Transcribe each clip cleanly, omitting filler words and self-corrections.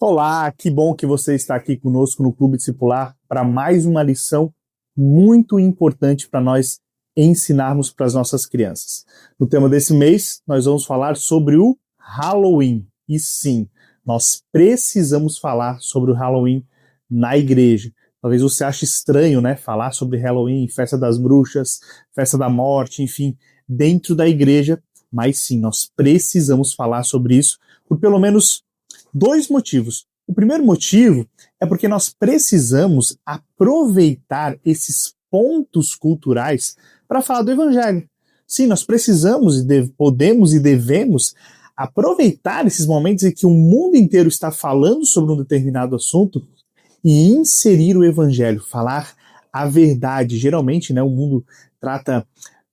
Olá, que bom que você está aqui conosco no Clube Discipular para mais uma lição muito importante para nós ensinarmos para as nossas crianças. No tema desse mês, nós vamos falar sobre o Halloween. E sim, nós precisamos falar sobre o Halloween na igreja. Talvez você ache estranho, né, falar sobre Halloween, festa das bruxas, festa da morte, enfim, dentro da igreja, mas sim, nós precisamos falar sobre isso por pelo menos dois motivos. O primeiro motivo é porque nós precisamos aproveitar esses pontos culturais para falar do Evangelho. Sim, nós precisamos podemos e devemos aproveitar esses momentos em que o mundo inteiro está falando sobre um determinado assunto e inserir o Evangelho, falar a verdade. Geralmente, né, o mundo trata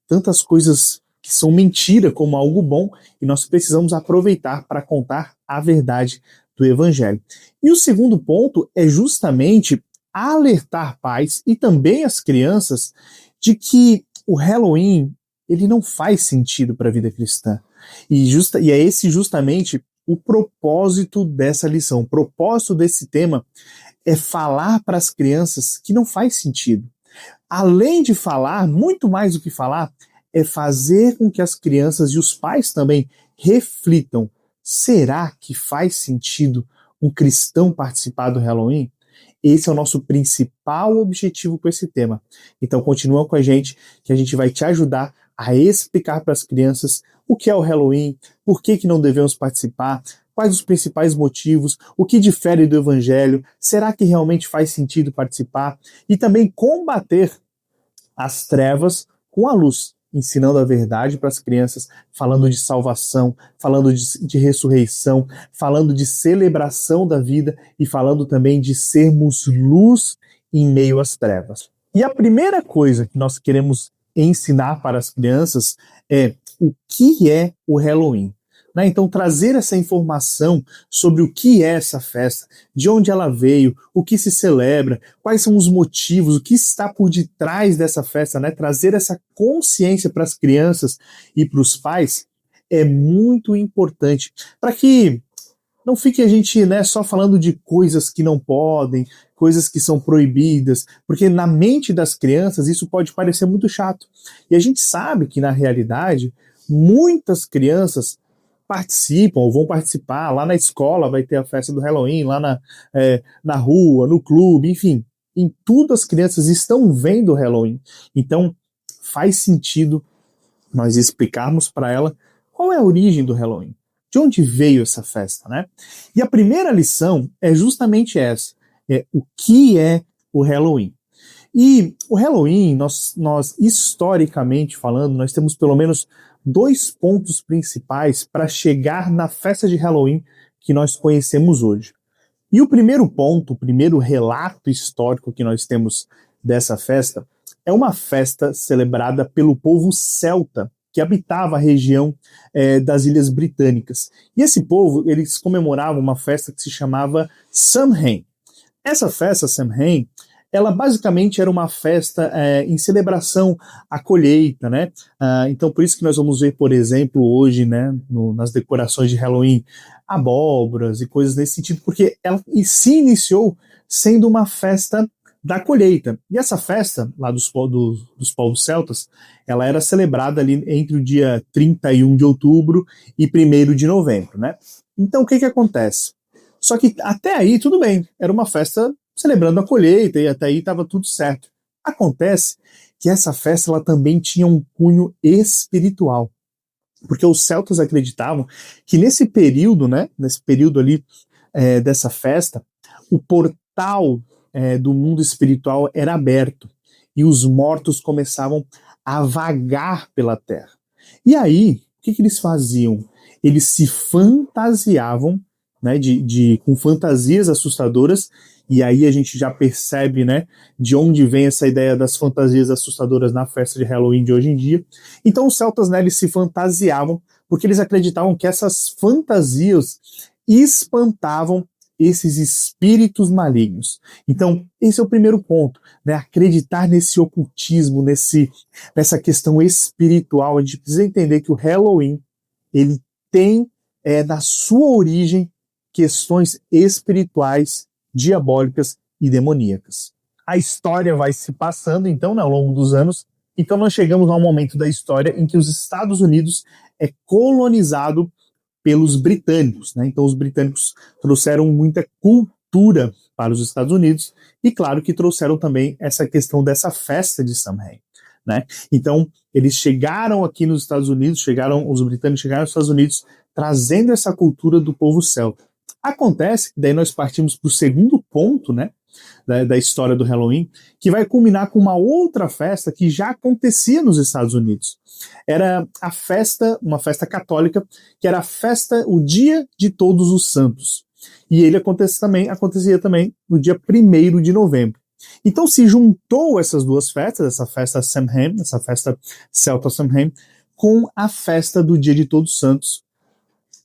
tantas coisas que são mentira como algo bom, e nós precisamos aproveitar para contar a verdade do Evangelho. E o segundo ponto é justamente alertar pais e também as crianças de que o Halloween ele não faz sentido para a vida cristã. E é esse justamente o propósito dessa lição. O propósito desse tema é falar para as crianças que não faz sentido. Além de falar, muito mais do que falar, é fazer com que as crianças e os pais também reflitam: será que faz sentido um cristão participar do Halloween? Esse é o nosso principal objetivo com esse tema. Então continua com a gente, que a gente vai te ajudar a explicar para as crianças o que é o Halloween, por que não devemos participar, quais os principais motivos, o que difere do Evangelho, será que realmente faz sentido participar, e também combater as trevas com a luz, ensinando a verdade para as crianças, falando de salvação, falando de ressurreição, falando de celebração da vida e falando também de sermos luz em meio às trevas. E a primeira coisa que nós queremos ensinar para as crianças é o que é o Halloween. Então, trazer essa informação sobre o que é essa festa, de onde ela veio, o que se celebra, quais são os motivos, o que está por detrás dessa festa, trazer essa consciência para as crianças e para os pais é muito importante, para que não fique a gente só falando de coisas que não podem, coisas que são proibidas, porque na mente das crianças isso pode parecer muito chato. E a gente sabe que, na realidade, muitas crianças participam ou vão participar. Lá na escola vai ter a festa do Halloween, lá na rua, no clube, enfim. Em tudo as crianças estão vendo o Halloween. Então faz sentido nós explicarmos para ela qual é a origem do Halloween, de onde veio essa festa, E a primeira lição é justamente essa, o que é o Halloween. E o Halloween, nós historicamente falando, nós temos pelo menos dois pontos principais para chegar na festa de Halloween que nós conhecemos hoje. E o primeiro ponto, o primeiro relato histórico que nós temos dessa festa é uma festa celebrada pelo povo celta, que habitava a região das Ilhas Britânicas. E esse povo, eles comemoravam uma festa que se chamava Samhain. Essa festa, Samhain, ela basicamente era uma festa em celebração à colheita, então por isso que nós vamos ver, por exemplo, hoje, nas decorações de Halloween, abóboras e coisas nesse sentido, porque ela se iniciou sendo uma festa da colheita. E essa festa, lá dos povos celtas, ela era celebrada ali entre o dia 31 de outubro e 1º de novembro, Então o que acontece? Só que até aí tudo bem, era uma festa celebrando a colheita e até aí estava tudo certo. Acontece que essa festa ela também tinha um cunho espiritual, porque os celtas acreditavam que nesse período, nesse período ali dessa festa, o portal do mundo espiritual era aberto e os mortos começavam a vagar pela terra. E aí, o que eles faziam? Eles se fantasiavam, com fantasias assustadoras. E aí a gente já percebe, de onde vem essa ideia das fantasias assustadoras na festa de Halloween de hoje em dia. Então os celtas, eles se fantasiavam porque eles acreditavam que essas fantasias espantavam esses espíritos malignos. Então esse é o primeiro ponto, acreditar nesse ocultismo, nessa questão espiritual. A gente precisa entender que o Halloween, ele tem na sua origem questões espirituais, diabólicas e demoníacas. A história vai se passando, então, ao longo dos anos. Então, nós chegamos a um momento da história em que os Estados Unidos é colonizado pelos britânicos, né? Então, os britânicos trouxeram muita cultura para os Estados Unidos e, claro, que trouxeram também essa questão dessa festa de Samhain, né? Então, eles chegaram aqui nos Estados Unidos, os britânicos chegaram nos Estados Unidos trazendo essa cultura do povo celta. Acontece que daí nós partimos para o segundo ponto, né, da história do Halloween, que vai culminar com uma outra festa que já acontecia nos Estados Unidos. Era a festa, uma festa católica, que era a festa, o Dia de Todos os Santos. E ele acontecia também no dia 1º de novembro. Então se juntou essas duas festas, essa festa Samhain, essa festa celta Samhain, com a festa do Dia de Todos os Santos.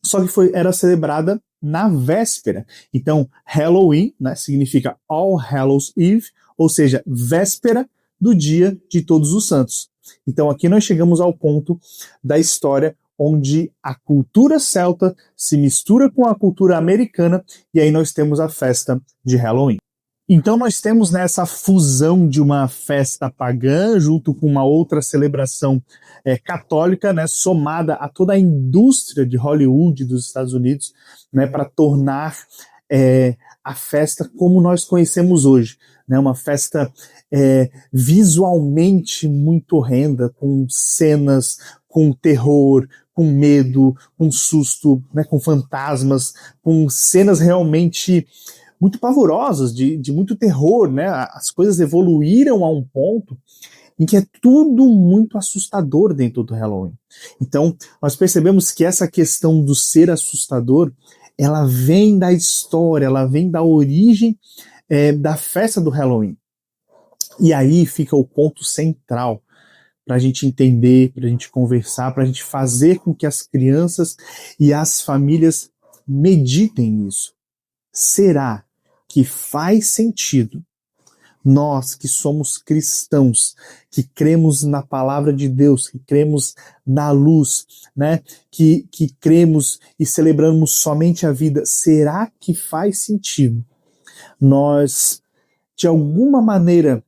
Só que era celebrada na véspera. Então, Halloween, né, significa All Hallows Eve, ou seja, véspera do Dia de Todos os Santos. Então, aqui nós chegamos ao ponto da história onde a cultura celta se mistura com a cultura americana, e aí nós temos a festa de Halloween. Então nós temos nessa fusão de uma festa pagã junto com uma outra celebração católica, né, somada a toda a indústria de Hollywood dos Estados Unidos, né, para tornar a festa como nós conhecemos hoje, né, uma festa visualmente muito horrenda, com cenas, com terror, com medo, com susto, né, com fantasmas, com cenas realmente muito pavorosas, de muito terror, né? As coisas evoluíram a um ponto em que é tudo muito assustador dentro do Halloween. Então, nós percebemos que essa questão do ser assustador, ela vem da história, ela vem da origem da festa do Halloween. E aí fica o ponto central para a gente entender, para a gente conversar, para a gente fazer com que as crianças e as famílias meditem nisso. Será que faz sentido nós que somos cristãos, que cremos na palavra de Deus, que cremos na luz, né, que cremos e celebramos somente a vida, será que faz sentido nós, de alguma maneira,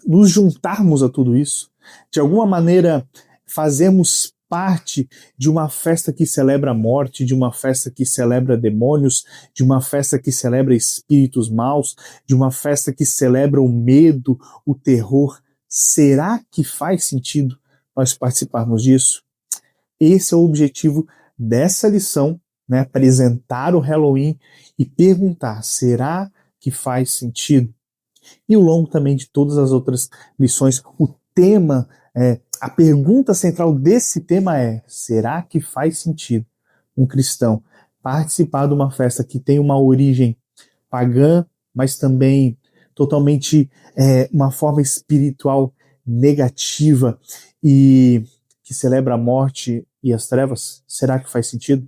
nos juntarmos a tudo isso, de alguma maneira fazermos parte de uma festa que celebra a morte, de uma festa que celebra demônios, de uma festa que celebra espíritos maus, de uma festa que celebra o medo, o terror? Será que faz sentido nós participarmos disso? Esse é o objetivo dessa lição, né? Apresentar o Halloween e perguntar, será que faz sentido? E ao longo também de todas as outras lições, o tema, a pergunta central desse tema é: será que faz sentido um cristão participar de uma festa que tem uma origem pagã, mas também totalmente uma forma espiritual negativa e que celebra a morte e as trevas? Será que faz sentido?